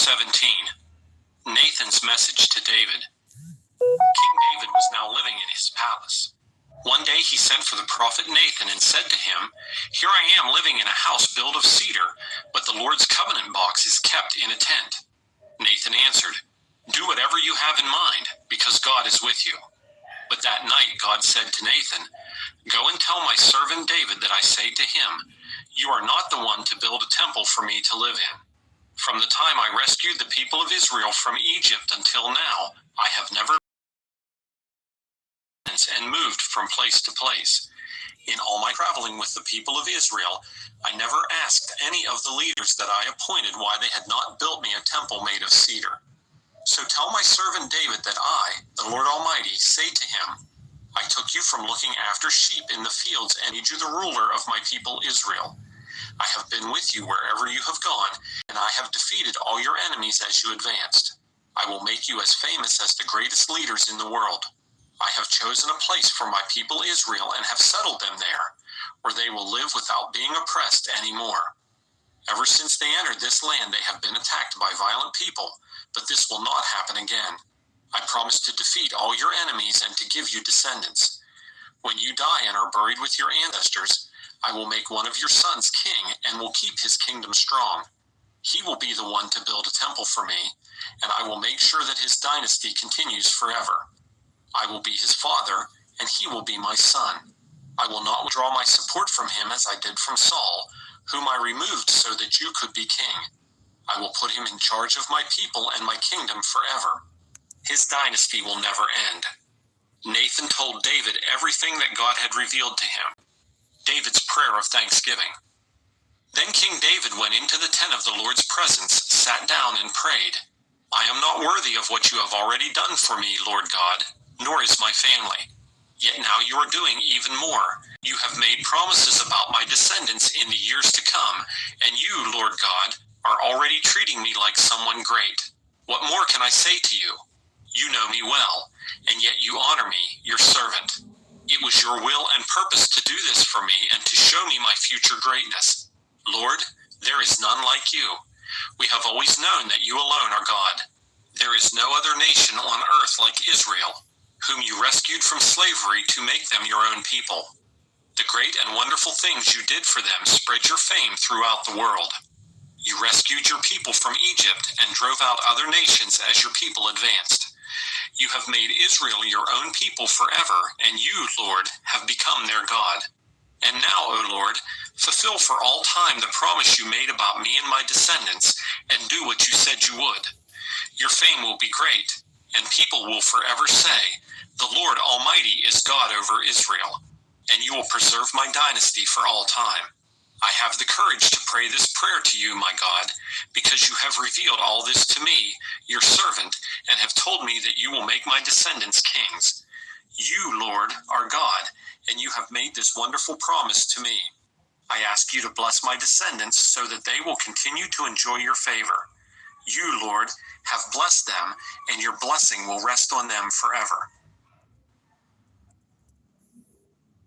17. Nathan's message to David. King David was now living in his palace. One day he sent for the prophet Nathan and said to him, "Here I am living in a house built of cedar, but the Lord's covenant box is kept in a tent." Nathan answered, "Do whatever you have in mind, because God is with you." But that night God said to Nathan, "Go and tell my servant David that I say to him, 'You are not the one to build a temple for me to live in. From the time I rescued the people of Israel from Egypt until now, I have never and moved from place to place. In all my traveling with the people of Israel, I never asked any of the leaders that I appointed why they had not built me a temple made of cedar. So tell my servant David that I, the Lord Almighty, say to him, I took you from looking after sheep in the fields and made you the ruler of my people Israel. I have been with you wherever you have gone, and I have defeated all your enemies as you advanced. I will make you as famous as the greatest leaders in the world. I have chosen a place for my people Israel and have settled them there, where they will live without being oppressed anymore. Ever since they entered this land, they have been attacked by violent people, but this will not happen again. I promise to defeat all your enemies and to give you descendants. When you die and are buried with your ancestors, I will make one of your sons king and will keep his kingdom strong. He will be the one to build a temple for me, and I will make sure that his dynasty continues forever. I will be his father, and he will be my son. I will not withdraw my support from him as I did from Saul, whom I removed so that you could be king. I will put him in charge of my people and my kingdom forever. His dynasty will never end." Nathan told David everything that God had revealed to him. David's prayer of thanksgiving. Then King David went into the tent of the Lord's presence, sat down and prayed. "I am not worthy of what you have already done for me, Lord God, nor is my family. Yet now you are doing even more. You have made promises about my descendants in the years to come, and you, Lord God, are already treating me like someone great. What more can I say to you? You know me well, and yet you honor me, your servant. It was your will and purpose to do this for me and to show me my future greatness. Lord, there is none like you. We have always known that you alone are God. There is no other nation on earth like Israel, whom you rescued from slavery to make them your own people. The great and wonderful things you did for them spread your fame throughout the world. You rescued your people from Egypt and drove out other nations as your people advanced. You have made Israel your own people forever, and you, Lord, have become their God. And now, O Lord, fulfill for all time the promise you made about me and my descendants, and do what you said you would. Your fame will be great, and people will forever say, 'The Lord Almighty is God over Israel,' and you will preserve my dynasty for all time. I have the courage to pray this prayer to you, my God, because you have revealed all this to me, your servant, and have told me that you will make my descendants kings. You, Lord, are God, and you have made this wonderful promise to me. I ask you to bless my descendants so that they will continue to enjoy your favor. You, Lord, have blessed them, and your blessing will rest on them forever."